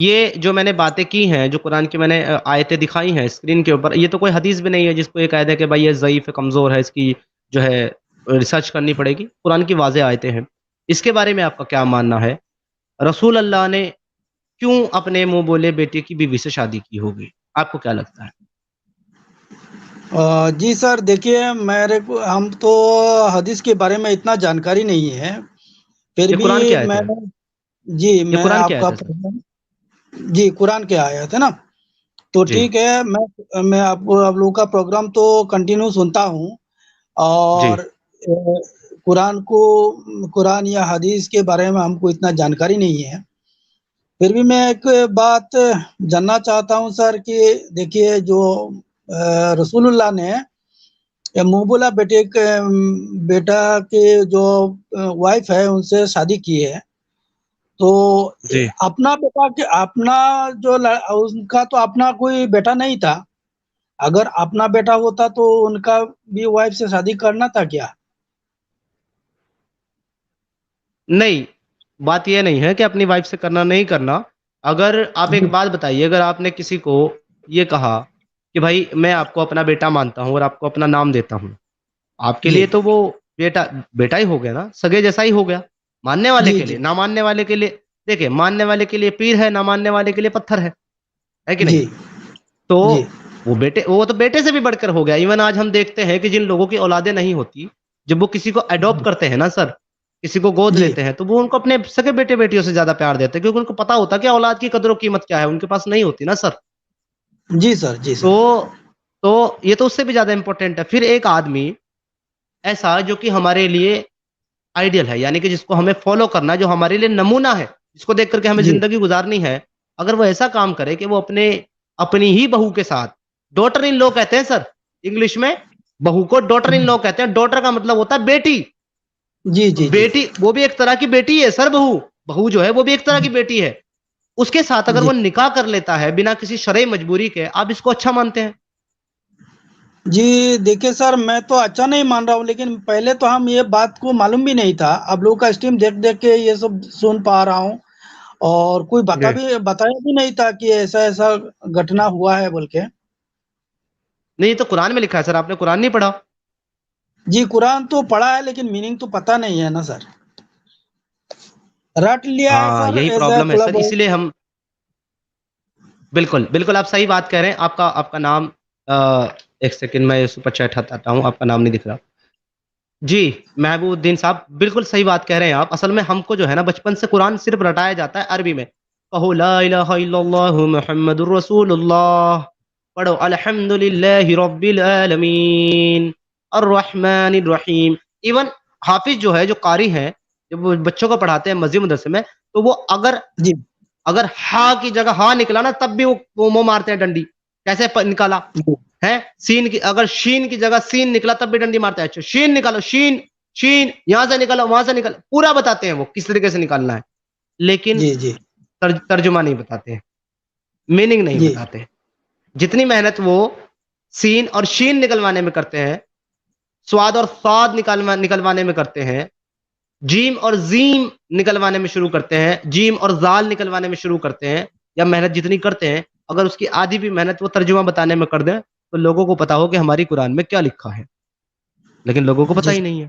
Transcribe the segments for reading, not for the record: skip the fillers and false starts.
یہ جو میں نے باتیں کی ہیں، جو قرآن کی میں نے آیتیں دکھائی ہیں اسکرین کے اوپر، یہ تو کوئی حدیث بھی نہیں ہے جس کو یہ کہہ دے کہ بھائی یہ ضعیف ہے، کمزور ہے، اس کی جو ہے ریسرچ کرنی پڑے گی۔ قرآن کی واضح آیتیں ہیں۔ اس کے بارے میں آپ کا کیا ماننا ہے؟ رسول اللہ نے کیوں اپنے منہ بولے بیٹے کی بیوی سے شادی کی ہوگی؟ آپ کو کیا لگتا ہے؟ جی سر، دیکھیے میرے کو ہم تو حدیث کے بارے میں اتنا جانکاری نہیں ہے، پھر یہ بھی قرآن کی آیت میں ہے، جی یہ میں قرآن کی آپ کا آیت ہے سر۔ جی قرآن کے آیا تھا نا، تو جی ٹھیک ہے، میں آپ لوگوں کا پروگرام تو کنٹینیو سنتا ہوں، جی اور قرآن یا حدیث کے بارے میں ہم کو اتنا جانکاری نہیں ہے۔ پھر بھی میں ایک بات جاننا چاہتا ہوں سر کہ دیکھیے جو رسول اللہ نے منہ بولا بیٹا کے جو وائف ہے ان سے شادی کی ہے، تو جی اپنا بیٹا اپنا جو ان کا تو اپنا کوئی بیٹا نہیں تھا، اگر اپنا بیٹا ہوتا تو ان کا بھی وائف سے شادی کرنا تھا کیا؟ نہیں، بات یہ نہیں ہے کہ اپنی وائف سے کرنا نہیں کرنا۔ اگر آپ ایک جی بات بتائیے، اگر آپ نے کسی کو یہ کہا کہ بھائی میں آپ کو اپنا بیٹا مانتا ہوں اور آپ کو اپنا نام دیتا ہوں، آپ کے جی لیے تو وہ بیٹا بیٹا ہی ہو گیا نا، سگے جیسا ہی ہو گیا۔ ماننے والے جی کے جی لیے، نہ ماننے والے کے لیے، دیکھیں ماننے والے کے لیے پیر ہے، نہ ماننے والے کے لیے پتھر ہے کہ نہیں؟ جی تو جی وہ تو بیٹے سے بھی بڑھ کر ہو گیا۔ ایون آج ہم دیکھتے ہیں کہ جن لوگوں کی اولادیں نہیں ہوتی، جب وہ کسی کو اڈاپٹ کرتے ہیں نا سر، کسی کو گود جی لیتے ہیں، تو وہ ان کو اپنے سگے بیٹے بیٹیوں سے زیادہ پیار دیتے ہیں، کیونکہ ان کو پتا ہوتا ہے کہ اولاد کی قدر و قیمت کیا ہے، ان کے پاس نہیں ہوتی نا سر۔ جی سر، جی سر، تو تو یہ تو اس سے بھی زیادہ امپورٹنٹ ہے۔ پھر ایک آدمی ایسا جو کہ ہمارے لیے آئیڈیل ہے، یعنی کہ جس کو ہمیں فالو کرنا ہے، جو ہمارے لیے نمونہ ہے، جس کو دیکھ کر کے ہمیں جی زندگی گزارنی ہے، اگر وہ ایسا کام کرے کہ وہ اپنی ہی بہو کے ساتھ، ڈاٹر ان لو کہتے ہیں سر انگلش میں، بہو کو ڈاٹر ان لو کہتے ہیں۔ ڈاٹر کا مطلب ہوتا ہے بیٹی۔ جی تو جی جی بیٹی وہ بھی ایک طرح کی بیٹی ہے سر، بہو جو ہے وہ بھی ایک طرح کی بیٹی ہے۔ اس کے ساتھ اگر جی وہ نکاح کر لیتا ہے بنا کسی شرعی مجبوری کے، آپ اس کو اچھا مانتے ہیں؟ جی دیکھیے سر، میں تو اچھا نہیں مان رہا ہوں، لیکن پہلے تو ہم یہ بات کو معلوم بھی نہیں تھا، آپ لوگ کا اسٹریم دیکھ دیکھ کے یہ سب سن پا رہا ہوں، اور کوئی جی بتایا بھی نہیں تھا کہ ایسا ایسا گھٹنا ہوا ہے بول کے۔ نہیں، یہ تو قرآن میں لکھا ہے سر، آپ نے قرآن نہیں پڑھا؟ جی قرآن تو پڑھا ہے، لیکن میننگ تو پتہ نہیں ہے نا سر، رٹ لیا ہے ہاں سر یہی ایسا پرابلم ہے تھوڑا سر، بہت۔ اسی لیے ہم بالکل بالکل آپ صحیح بات کہہ رہے ہیں۔ آپ کا نام ایک سیکنڈ میں سپر چیٹ ہٹاتا ہوں، آپ کا نام نہیں دکھ رہا۔ جی محبوب الدین صاحب، بالکل صحیح بات کہہ رہے ہیں آپ۔ اصل میں ہم کو جو ہے نا بچپن سے قرآن صرف رٹایا جاتا ہے عربی میں، کہو لا الہ الا اللہ محمد الرسول اللہ، پڑھو الحمد للہ رب العالمین الرحمن الرحیم۔ ایون حافظ جو ہے، جو قاری ہیں، جب وہ بچوں کو پڑھاتے ہیں مسجد مدرسے میں، تو وہ جی اگر ہا کی جگہ ہا نکلا نا، تب بھی وہ منہ مارتے ہیں ڈنڈی۔ کیسے نکالا جی ہے؟ سین کی اگر شین کی جگہ سین نکلا تب بھی ڈنڈی مارتا ہے۔ اچھا شین نکالو، شین شین یہاں سے نکالو، وہاں سے نکالو، پورا بتاتے ہیں وہ کس طریقے سے نکالنا ہے، لیکن جی جی ترجمہ نہیں بتاتے، میننگ نہیں جی بتاتے۔ جتنی محنت وہ سین اور شین نکلوانے میں کرتے ہیں، سواد اور صاد نکلوانے میں کرتے ہیں، جیم اور زیم نکلوانے میں شروع کرتے ہیں، جیم اور زال نکلوانے میں شروع کرتے ہیں، یا محنت جتنی کرتے ہیں، اگر اس کی آدھی بھی محنت وہ ترجمہ بتانے میں کر دیں تو لوگوں کو پتا ہو کہ ہماری قرآن میں کیا لکھا ہے، لیکن لوگوں کو پتا جی ہی نہیں ہے۔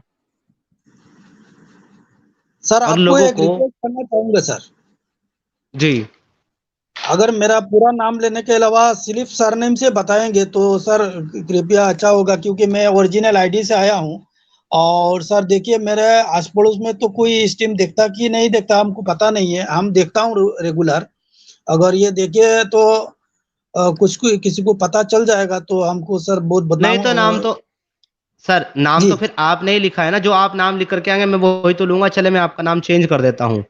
سر، اور آپ کو لوگوں ایک کو ریکویسٹ کرنا چاہوں گا سر، جی اگر میرا پورا نام لینے کے علاوہ صرف سر نیم سے بتائیں گے تو سر کرپیا اچھا ہوگا، کیونکہ میں اوریجنل آئی ڈی سے آیا ہوں، اور سر دیکھیے میرے آس پڑوس میں تو کوئی اسٹریم دیکھتا کہ نہیں دیکھتا ہم کو پتہ نہیں ہے، ہم دیکھتا ہوں ریگولر، اگر یہ دیکھیے تو کسی کو پتہ چل جائے گا تو ہم کو سر بہت نہیں بدنام۔ تو نام تو سر، نام جی تو پھر آپ نے ہی لکھا ہے نا، جو آپ نام لکھ کر کے آئیں گے میں وہی تو لوں گا۔ چلے میں آپ کا نام چینج کر دیتا ہوں،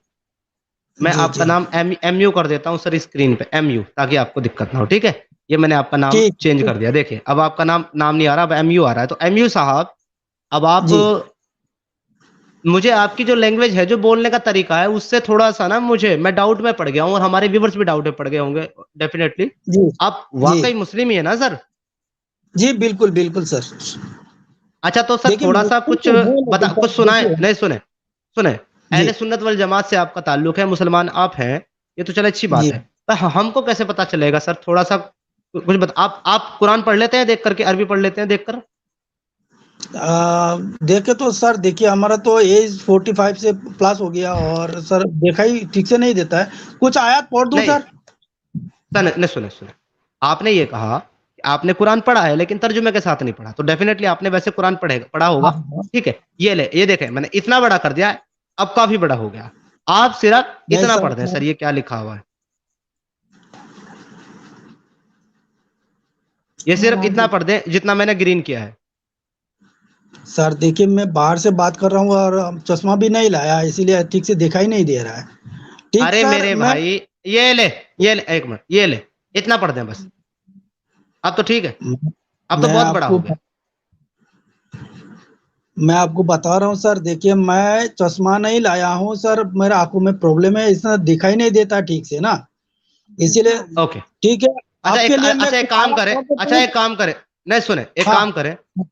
میں جی آپ کا جی نام ایم یو کر دیتا ہوں سر اسکرین پہ، ایم یو، تاکہ آپ کو دقت نہ ہو، ٹھیک ہے؟ یہ میں نے آپ کا نام ٹھیک چینج ٹھیک، کر دیا، دیکھیں اب آپ کا نام نہیں آ رہا، اب ایم یو آ رہا ہے۔ تو ایم یو صاحب، اب آپ جی مجھے آپ کی جو لینگویج ہے، جو بولنے کا طریقہ ہے، اس سے تھوڑا سا نا میں ڈاؤٹ میں پڑ گیا ہوں، اور ہمارے ویورز بھی ڈاؤٹ میں پڑ گئے ہوں گے ڈیفینیٹلی۔ جی آپ جی واقعی مسلم ہی ہے نا سر؟ جی بالکل بالکل سر، اچھا تو سر دیکھیے تھوڑا سا مسلم کچھ تو ہے لیکن کچھ سر سنائیں، دیکھیے، نہیں سنیں جی اہل سنت والجماعت سے آپ کا تعلق ہے، مسلمان آپ ہیں، یہ تو چلے اچھی جی بات ہے۔ ہم کو کیسے پتا چلے گا سر؟ تھوڑا سا کچھ بتا. آپ قرآن پڑھ لیتے ہیں دیکھ کر کے؟ عربی پڑھ لیتے ہیں دیکھ کر؟ دیکھے تو سر دیکھیے ہمارا تو ایج 45 سے پلس ہو گیا اور سر دیکھا ہی ٹھیک سے نہیں دیتا ہے. کچھ آیات پڑھ دوں نہیں سر؟ سنے آپ نے یہ کہا کہ آپ نے قرآن پڑھا ہے لیکن ترجمے کے ساتھ نہیں پڑھا، تو ڈیفینیٹلی آپ نے ویسے قرآن پڑھا ہوگا. ہاں ٹھیک ہے، یہ دیکھیں میں نے اتنا بڑا کر دیا ہے، اب کافی بڑا ہو گیا. آپ صرف نہیں اتنا پڑھ دیں سر. سر یہ کیا لکھا ہوا ہے، یہ صرف اتنا پڑھ دیں جتنا میں نے گرین کیا ہے. سر دیکھیے میں باہر سے بات کر رہا ہوں اور چشمہ بھی نہیں لایا اسی لیے ٹھیک سے دکھائی نہیں دے رہا ہے. ٹھیک ارے سر میرے میں بھائی یہ لے ایک منٹ، یہ لے اتنا پڑھ دیں بس. اب تو ٹھیک ہے، اب تو میں بہت آپ بڑا کو ہو گیا. بتا رہا ہوں سر دیکھیے میں چشمہ نہیں لایا ہوں سر، میرے آنکھوں میں پرابلم ہے، اس طرح دکھائی نہیں دیتا ٹھیک سے نا، اسی لیے. اوکے ٹھیک ہے آپ کے لیے میں اچھا ایک کچھ کام آیات کریں، پڑھ دیتا ہوں. نہیں سنیں، ایک ہاں کام کریں، ہاں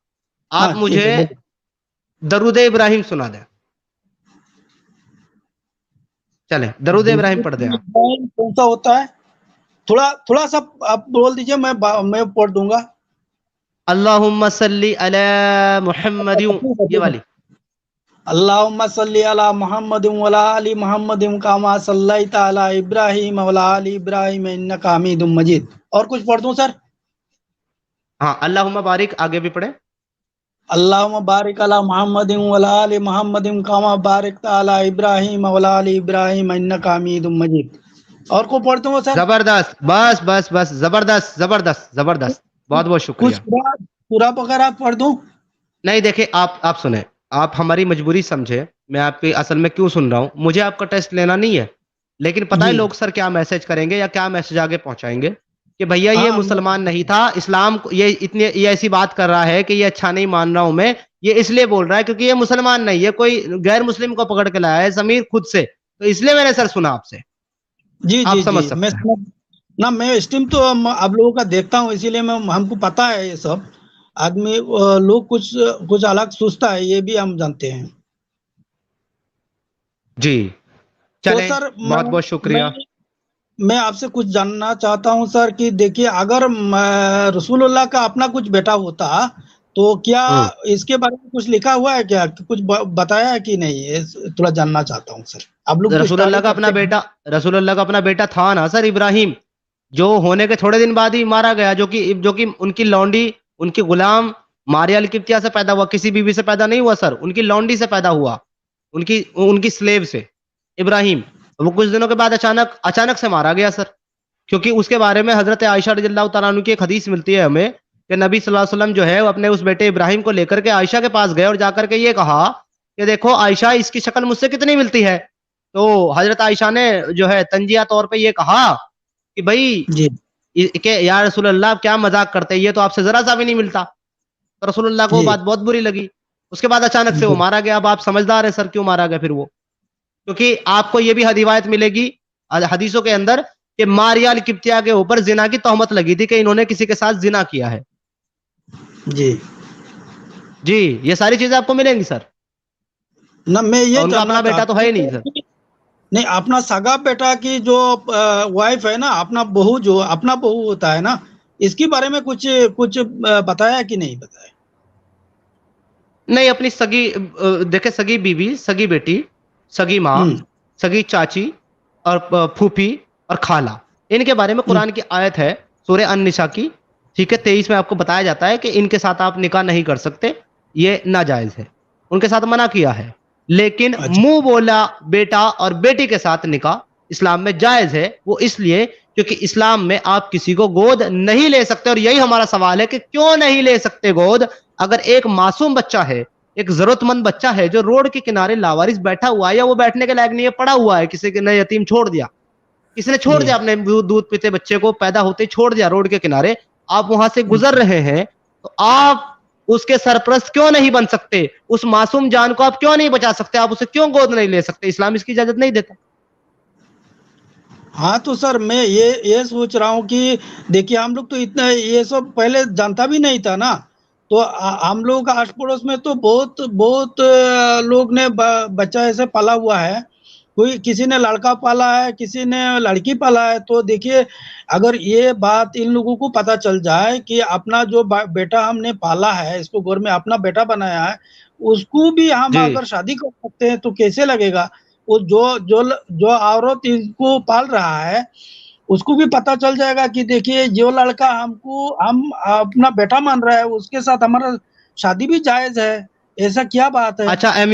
آپ ٹھیک مجھے ہے بولو. درود ابراہیم سنا دیں. چلیں درود ابراہیم پڑھ دیں آپ. کون سا ہوتا ہے؟ تھوڑا سا آپ بول دیجئے میں پڑھ دوں گا. اللہم صلی علی محمد، یہ والی. اللہم صلی علی محمد وعلی آل محمد کما صلیت علی ابراہیم وعلی آل ابراہیم انک حمید مجید. اور کچھ پڑھ دوں سر؟ ہاں اللہم بارک، آگے بھی پڑھیں. اللہم بارک علی محمد وعلی آل محمد کما بارکت علی ابراہیم وعلی آل ابراہیم انک حمید مجید. اور کو پڑھتا ہوں سر؟ زبردست، بس زبردست زبردست زبردست، بہت بہت شکریہ. کچھ پورا وغیرہ پڑھ دوں؟ نہیں دیکھیں آپ سنیں، آپ ہماری مجبوری سمجھے، میں آپ کی اصل میں کیوں سن رہا ہوں، مجھے آپ کا ٹیسٹ لینا نہیں ہے، لیکن پتہ ہے جی لوگ سر کیا میسج کریں گے یا کیا میسج آگے پہنچائیں گے کہ بھیا یہ ہاں مسلمان نہیں تھا، اسلام یہ ایسی بات کر رہا ہے کہ یہ اچھا نہیں مان رہا ہوں میں، یہ اس لیے بول رہا ہے کیونکہ یہ مسلمان نہیں ہے، کوئی غیر مسلم کو پکڑ کے لایا ہے ضمیر خود سے، تو اس لیے میں نے سر سنا آپ سے. جی آپ جی جی سمجھ سکتے ہیں. میں اسٹیم تو آپ لوگوں کا دیکھتا ہوں اسی لیے ہم کو پتا ہے یہ سب آدمی لوگ کچھ الگ سوچتا ہے یہ بھی ہم جانتے ہیں. جی تو چلیں، سر بہت بہت شکریہ. میں آپ سے کچھ جاننا چاہتا ہوں سر کہ دیکھیے اگر رسول اللہ کا اپنا کچھ بیٹا ہوتا تو کیا ہوں اس کے بارے میں کچھ لکھا ہوا ہے کیا، کچھ بتایا ہے کہ نہیں؟ تھوڑا جاننا چاہتا ہوں سر. آپ لوگ تو رسول اللہ اسٹڈی کا اپنا کرتے ہیں. بیٹا رسول اللہ کا اپنا بیٹا تھا نا سر، ابراہیم، جو ہونے کے تھوڑے دن بعد ہی مارا گیا، جو کہ ان کی لونڈی، ان کی غلام ماریا القبطیہ سے پیدا ہوا، کسی بیوی سے پیدا نہیں ہوا سر، ان کی لونڈی سے پیدا ہوا، ان کی سلیو سے ابراہیم. وہ کچھ دنوں کے بعد اچانک سے مارا گیا سر، کیونکہ اس کے بارے میں حضرت عائشہ رضی اللہ تعالیٰ عنہ کی ایک حدیث ملتی ہے ہمیں کہ نبی صلی اللہ علیہ وسلم جو ہے وہ اپنے اس بیٹے ابراہیم کو لے کر کے عائشہ کے پاس گئے اور جا کر کے یہ کہا کہ دیکھو عائشہ، اس کی شکل مجھ سے کتنی ملتی ہے. تو حضرت عائشہ نے جو ہے تنجیہ طور پہ یہ کہا کہ بھائی جی کہ یا رسول اللہ کیا مذاق کرتے، یہ تو آپ سے ذرا سا بھی نہیں ملتا. تو رسول اللہ کو وہ جی بات بہت بری لگی. اس کے بعد اچانک سے وہ جی مارا گیا. اب آپ سمجھدار ہیں سر کیوں مارا گیا پھر وہ، کیونکہ آپ کو یہ بھی روایت ملے گی حدیثوں کے اندر کہ ماریا القبطیہ کے اوپر زنا کی تہمت لگی تھی کہ انہوں نے کسی کے ساتھ زنا کیا ہے. جی جی یہ ساری چیزیں آپ کو ملیں گی سر. نہ میں یہ اور ان کا جاننا اپنا بیٹا چاہتا تو ہے ہی نہیں ہوں سر. نہیں اپنا سگا بیٹا کی جو وائف ہے نا، اپنا بہو جو اپنا بہو ہوتا ہے نا، اس کے بارے میں کچھ بتایا کہ نہیں بتایا؟ نہیں اپنی سگی دیکھیں، سگی بیوی، سگی بیٹی، سگی ماں، ہوں سگی چاچی اور پھوپھی اور خالہ، ان کے بارے میں ہوں قرآن کی آیت ہے سورہ النساء کی، ٹھیک ہے، 23 میں آپ کو بتایا جاتا ہے کہ ان کے ساتھ آپ نکاح نہیں کر سکتے، یہ ناجائز ہے، ان کے ساتھ منع کیا ہے. لیکن اچھا منہ بولا بیٹا اور بیٹی کے ساتھ نکاح اسلام میں جائز ہے. وہ اس لیے کیونکہ اسلام میں آپ کسی کو گود نہیں لے سکتے. اور یہی ہمارا سوال ہے کہ کیوں نہیں لے سکتے گود؟ اگر ایک معصوم بچہ ہے، ایک ضرورت مند بچہ ہے جو روڈ کے کنارے لاوارث بیٹھا ہوا ہے، یا وہ بیٹھنے کے لائق نہیں ہے، پڑا ہوا ہے، کسی نے یتیم چھوڑ دیا، کسی نے چھوڑ جی دیا اپنے دودھ پیتے بچے کو، پیدا ہوتے چھوڑ دیا روڈ کے کنارے، آپ وہاں سے گزر رہے ہیں، تو آپ اس کے سرپرست کیوں نہیں بن سکتے؟ اس معصوم جان کو آپ کیوں نہیں بچا سکتے؟ آپ اسے کیوں گود نہیں لے سکتے؟ اسلام اس کی اجازت نہیں دیتا. ہاں تو سر میں یہ سوچ رہا ہوں کہ دیکھیے ہم لوگ تو اتنا یہ سب پہلے جانتا بھی نہیں تھا نا، تو ہم لوگ آس پڑوس میں تو بہت لوگ نے بچہ ایسے پالا ہوا ہے. کوئی کسی نے لڑکا پالا ہے, کسی نے لڑکی پالا ہے, تو دیکھیے اگر یہ بات ان لوگوں کو پتہ چل جائے کہ اپنا جو بیٹا ہم نے پالا ہے, اس کو گھر میں اپنا بیٹا بنایا ہے, اس کو بھی ہم جی اگر شادی کر سکتے ہیں تو کیسے لگے گا. وہ جو عورت ان کو پال رہا ہے اس کو بھی پتہ چل جائے گا کہ دیکھیے جو لڑکا ہم اپنا بیٹا مان رہا ہے اس کے ساتھ ہمارا شادی بھی جائز ہے. ایسا کیا بات ہے. اچھا ایم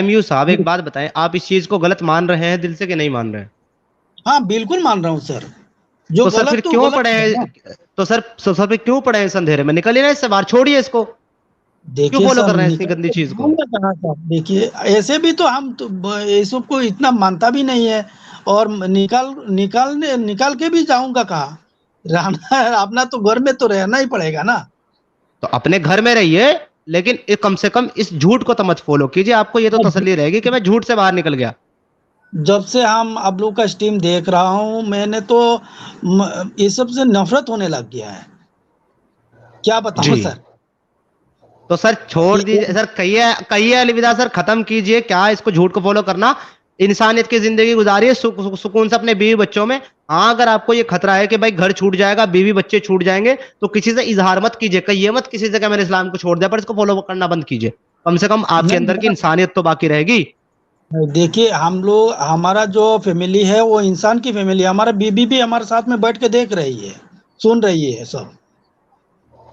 یو صاحب ایک بات بتائیں, آپ اس چیز کو غلط مان رہے ہیں دل سے کہ نہیں مان رہے ہیں؟ ہاں بالکل مان رہا ہوں سر, جو تو سر پھر غلط تو کیوں غلط پڑے ہے نا. ہیں, تو سر پھر کیوں پڑے ہیں اس اندھیرے میں؟ نکلیے نا اس سے باہر, چھوڑیے اس کو, کیوں دیکھیے فالو سر کر رہے ہیں اتنی گندی چیز کو؟ دیکھیے ایسے بھی تو ہم یہ سب کو اتنا مانتا بھی نہیں ہے, اور نکال کے بھی جاؤں گا کہاں, رہنا اپنا تو گھر میں تو رہنا ہی پڑے گا نا. تو اپنے گھر میں رہیے, لیکن کم سے کم اس جھوٹ کو تو مت فالو کیجیے. آپ کو یہ تو تسلی رہے گی کہ میں جھوٹ سے باہر نکل گیا. جب سے ہم ابلو کا اسٹیم دیکھ رہا ہوں میں نے تو یہ سب سے نفرت ہونے لگ گیا ہے, کیا بتاؤں جی سر. تو سر چھوڑ دیجیے سر, کہیے الوداع سر, ختم کیجیے کیا اس کو جھوٹ کو فالو کرنا. انسانیت کی زندگی گزاری ہے سکون سے اپنے بیوی بچوں میں. ہاں اگر آپ کو یہ خطرہ ہے کہ بھائی گھر چھوٹ جائے گا, بیوی بچے چھوٹ جائیں گے, تو کسی سے اظہار مت کیجیے, کہیے مت کسی سے کہ میں نے اسلام کو چھوڑ دیا, پر اس کو فالو کرنا بند کیجیے. کم سے کم آپ کے اندر کی انسانیت تو باقی رہے گی. دیکھیے ہمارا جو فیملی ہے وہ انسان کی فیملی ہے, ہمارا بیوی بھی ہمارے ساتھ میں بیٹھ کے دیکھ رہی ہے, سن رہی ہے سب.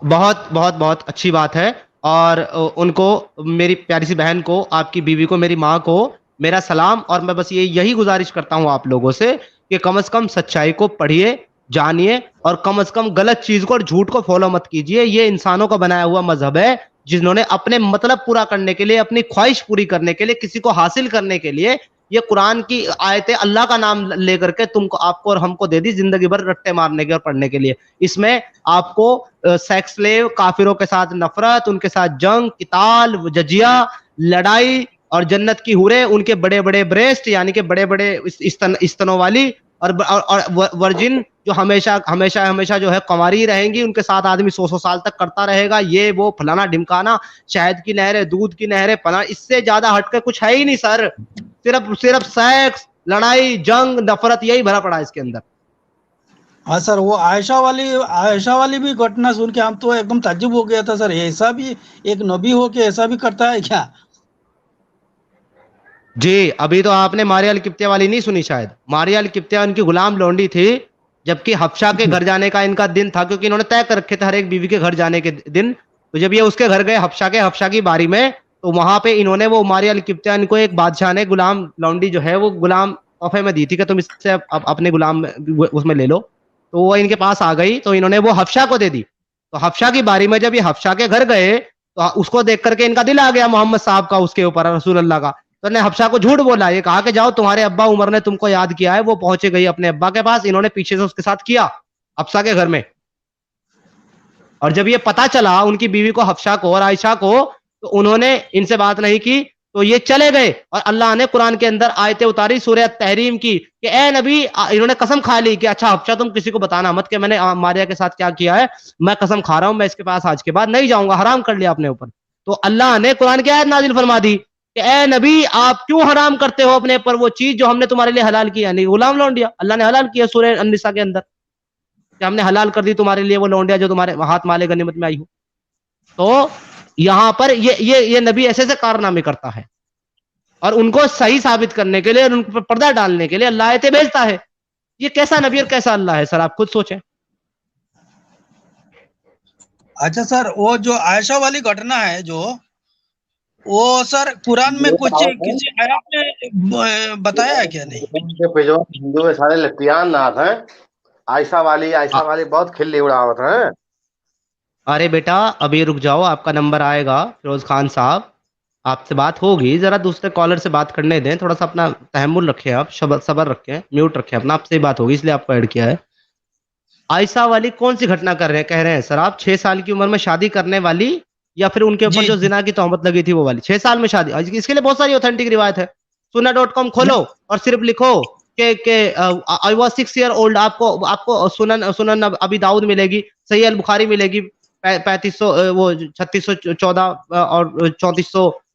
بہت بہت بہت اچھی بات ہے. اور ان کو, میری پیاری سی بہن کو, آپ کی بیوی کو, میری ماں کو میرا سلام. اور میں بس یہی گزارش کرتا ہوں آپ لوگوں سے کہ کم از کم سچائی کو پڑھیے, جانیے, اور کم از کم غلط چیز کو اور جھوٹ کو فالو مت کیجیے. یہ انسانوں کا بنایا ہوا مذہب ہے, جنہوں نے اپنے مطلب پورا کرنے کے لیے, اپنی خواہش پوری کرنے کے لیے, کسی کو حاصل کرنے کے لیے یہ قرآن کی آیتیں اللہ کا نام لے کر کے تم کو, آپ کو اور ہم کو دے دی زندگی بھر رٹے مارنے کے اور پڑھنے کے لیے. اس میں آپ کو سیکس سلیو, کافروں کے ساتھ نفرت, ان کے ساتھ جنگ, قتال, ججیہ, لڑائی, اور جنت کی حوریں, ان کے بڑے بڑے بریسٹ یعنی کہ بڑے بڑے استنوں والی, اور ورجن جو ہمیشہ ہمیشہ ہمیشہ جو ہے کنواری رہیں گی, ان کے ساتھ آدمی 100 سال تک کرتا رہے گا, یہ وہ فلانا ڈھمکانا, شہد کی نہریں, دودھ کی نہریں, اس سے زیادہ ہٹ کے کچھ ہے ہی نہیں سر. صرف سیکس, لڑائی, جنگ, نفرت, یہی بھرا پڑا ہے اس کے اندر. ہاں سر, وہ عائشہ والی بھی گھٹنا سن کے ہم تو ایک دم تعجب ہو گیا تھا سر. ایسا بھی ایک نبی ہو کے ایسا بھی کرتا ہے کیا؟ جی ابھی تو آپ نے ماریا القبطیہ والی نہیں سنی شاید. ماریا القبطیہ ان کی غلام لونڈی تھی, جبکہ حبشہ کے گھر جانے کا ان کا دن تھا, کیونکہ انہوں نے طے کر رکھے تھے ہر ایک بیوی کے گھر جانے کے دن. تو جب یہ اس کے گھر گئے حبشہ کی باری میں, تو وہاں پہ انہوں نے, وہ ماریا القبطیہ ان کو ایک بادشاہ نے غلام لونڈی جو ہے وہ غلام تحفے میں دی تھی کہ تم اس سے اپنے غلام اس میں لے لو. تو وہ ان کے پاس آ گئی, تو انہوں نے وہ حبشہ کو دے دی. تو حبشہ کی باری میں جب یہ حبشہ کے گھر گئے, تو اس کو دیکھ کر کے ان کا دل آ گیا محمد صاحب کا اس کے اوپر, رسول اللہ کا. تو نے حبشہ کو جھوٹ بولا, یہ کہا کہ جاؤ تمہارے ابا عمر نے تم کو یاد کیا ہے. وہ پہنچے گئی اپنے ابا کے پاس, انہوں نے پیچھے سے اس کے ساتھ کیا حبشہ کے گھر میں. اور جب یہ پتا چلا ان کی بیوی کو, حبشہ کو اور عائشہ کو, تو انہوں نے ان سے بات نہیں کی, تو یہ چلے گئے. اور اللہ نے قرآن کے اندر آیتیں اتاری سورہ تحریم کی کہ اے نبی, انہوں نے قسم کھا لی کہ اچھا حبشہ تم کسی کو بتانا مت کہ میں نے ماریا کے ساتھ کیا کیا ہے, میں قسم کھا رہا ہوں میں اس کے پاس آج کے بعد نہیں جاؤں گا, حرام کر لیا اپنے اوپر. تو اللہ نے قرآن کی آیت نازل فرما دی کہ اے نبی آپ کیوں حرام کرتے ہو اپنے پر وہ چیز جو ہم نے تمہارے لیے حلال کیا. نہیں, غلام لونڈیا اللہ نے حلال کیا سورہ النساء کے اندر, کہ ہم نے حلال کر دی تمہارے لیے وہ لونڈیا جو تمہارے ہاتھ مالے غنیمت میں آئی ہو. تو یہاں پر یہ نبی ایسے سے کارنامے کرتا ہے, اور ان کو صحیح ثابت کرنے کے لیے اور ان پر پردہ ڈالنے کے لیے اللہ آیتیں بھیجتا ہے. یہ کیسا نبی اور کیسا اللہ ہے سر, آپ خود سوچیں. اچھا سر, وہ جو عائشہ والی گھٹنا ہے جو, وہ سر قرآن میں کچھ کسی آیات میں بتایا ہے کیا؟ نہیں ہندو میں سارے لٹیان نات ہیں. عائشہ والی بہت کھلی اڑاوت ہیں. ارے بیٹا ابھی رک جاؤ, آپ کا نمبر آئے گا فیروز خان صاحب, آپ سے بات ہوگی, ذرا دوسرے کالر سے بات کرنے دیں, تھوڑا سا اپنا تحمل رکھیں, آپ صبر رکھیں, میوٹ رکھیں اپنا, آپ سے بات ہوگی اس لیے آپ کو ایڈ کیا ہے. عائشہ والی کون سی گھٹنا کہہ رہے ہیں سر آپ؟ 6 سال کی عمر میں شادی کرنے والی, یا پھر ان کے اوپر جی جو زنا کی تہمت لگی تھی وہ والی؟ 6 سال میں شادی, اس کے لیے بہت ساری اوتھینٹک روایت ہے. Sunnah.com کھولو اور صرف لکھو کہ I was 6 year old, آپ کو سنن ابی داؤد ملے گی, صحیح البخاری ملے گی 3614 اور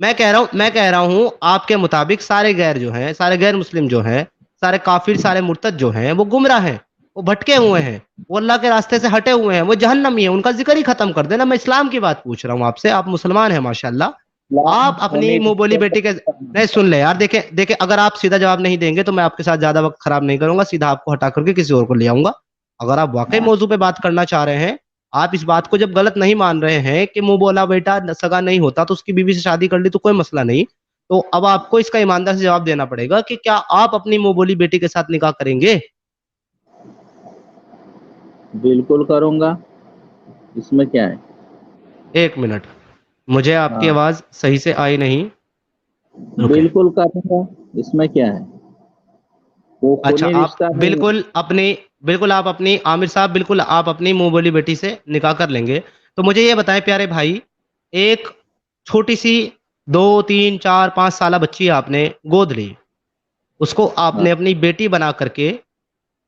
میں کہہ رہا ہوں آپ کے مطابق سارے غیر جو ہیں، سارے غیر مسلم جو ہیں، سارے کافر، سارے مرتد جو ہیں، وہ گمراہ ہیں، وہ بھٹکے ہوئے ہیں، وہ اللہ کے راستے سے ہٹے ہوئے ہیں، وہ جہنمی ہیں، ان کا ذکر ہی ختم کر دینا. میں اسلام کی بات پوچھ رہا ہوں آپ سے، آپ مسلمان ہیں ماشاءاللہ. آپ اپنی منہ بولی بیٹی کے نہیں سن لے یار. دیکھیں اگر آپ سیدھا جواب نہیں دیں گے تو میں آپ کے ساتھ زیادہ وقت خراب نہیں کروں گا، سیدھا آپ کو ہٹا کر کے کسی اور کو لے آؤں گا. اگر آپ واقعی موضوع پہ بات کرنا چاہ رہے ہیں، آپ اس بات کو جب غلط نہیں مان رہے ہیں کہ منہ بولا بیٹا سگا نہیں ہوتا تو اس کی بیوی سے شادی کر لی تو کوئی مسئلہ نہیں، تو اب آپ کو اس کا ایماندار سے جواب دینا پڑے گا کہ کیا آپ اپنی منہ بولی بیٹی کے ساتھ نکاح کریں گے؟ بالکل کروں گا، اس میں کیا ہے. ایک منٹ، مجھے آپ کی آواز صحیح سے آئی نہیں. رکے. بالکل کروں گا، اس میں کیا ہے. وہ اچھا، خونی آپ رشتہ نہیں ہے. بالکل آپ اپنی عامر صاحب بالکل آپ اپنی منہ بولی بیٹی سے نکاح کر لیں گے. تو مجھے یہ بتائیں پیارے بھائی، ایک چھوٹی سی 2 3 4 5 سالہ بچی آپ نے گود لی، اس کو آپ نے اپنی بیٹی بنا کر کے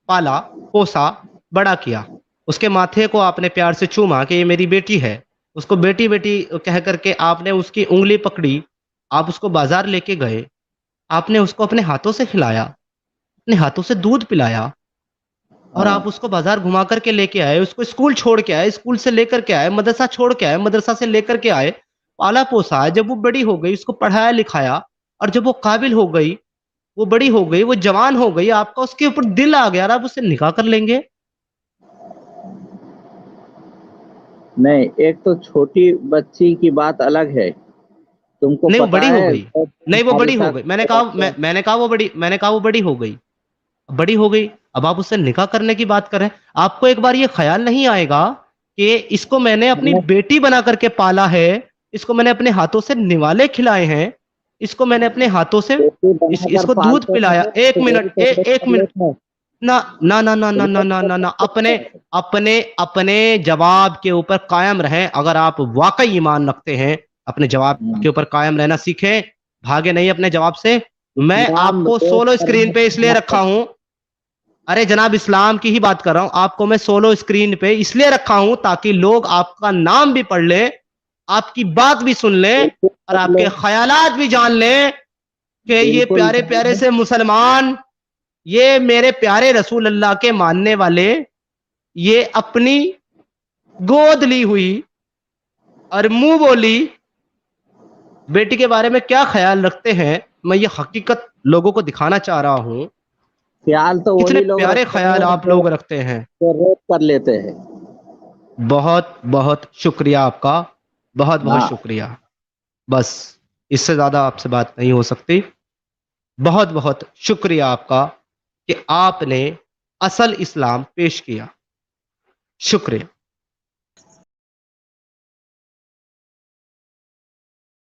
پالا، پوسا، بڑا کیا، اس کے ماتھے کو آپ نے پیار سے چوما کہ یہ میری بیٹی ہے، اس کو بیٹی بیٹی کہہ کر کے آپ نے اس کی انگلی پکڑی، آپ اس کو بازار لے کے گئے، آپ نے اس کو اپنے ہاتھوں سے کھلایا، اپنے ہاتھوں سے دودھ پلایا، اور آپ اس کو بازار گھما کر کے لے کے آئے، اس کو اسکول چھوڑ کے آئے، اسکول سے لے کر کے آئے، مدرسہ چھوڑ کے آئے، مدرسہ سے لے کر کے آئے، پالا پوسا. جب وہ بڑی ہو گئی اس کو پڑھایا لکھایا، اور جب وہ قابل ہو گئی، وہ بڑی ہو گئی، وہ جوان ہو گئی، آپ کا اس کے اوپر دل آ گیا اور آپ اس سے نکاح کر لیں گے؟ نہیں، ایک تو چھوٹی بچی کی بات الگ ہے، تم کو نہیں وہ پتا بڑی ہو ہے. گئی، نہیں وہ بڑی ہو گئی، میں نے کہا وہ بڑی ہو گئی، بڑی ہو گئی، اب آپ اس سے نکاح کرنے کی بات کریں. آپ کو ایک بار یہ خیال نہیں آئے گا کہ اس کو میں نے اپنی بیٹی بنا کر کے پالا ہے، اس کو میں نے اپنے ہاتھوں سے نوالے کھلائے ہیں، اس کو میں نے اپنے ہاتھوں سے اس کو دودھ پلایا. ایک منٹ نہ نہ نہ نہ نہ نہ نہ نہ نہ اپنے جواب کے اوپر قائم رہیں. اگر آپ واقعی ایمان رکھتے ہیں اپنے جواب کے اوپر قائم رہنا سیکھیں، بھاگے نہیں اپنے جواب سے. میں آپ کو سولو اسکرین پہ اس لیے رکھا ہوں، ارے جناب اسلام کی ہی بات کر رہا ہوں، آپ کو میں سولو اسکرین پہ اس لیے رکھا ہوں تاکہ لوگ آپ کا نام بھی پڑھ لیں، آپ کی بات بھی سن لیں، اور آپ کے خیالات بھی جان لیں کہ یہ پیارے پیارے سے مسلمان، یہ میرے پیارے رسول اللہ کے ماننے والے، یہ اپنی گود لی ہوئی اور منہ بولی بیٹی کے بارے میں کیا خیال رکھتے ہیں. میں یہ حقیقت لوگوں کو دکھانا چاہ رہا ہوں، خیال تو کتنے وہی لوگ پیارے رکھتے خیال ہیں آپ لوگ رکھتے ہیں. جو ریپ کر لیتے ہیں. بہت بہت شکریہ آپ کا، بہت بہت ہاں، شکریہ. بس اس سے زیادہ آپ سے بات نہیں ہو سکتی. بہت بہت شکریہ آپ کا کہ آپ نے اصل اسلام پیش کیا. شکریہ.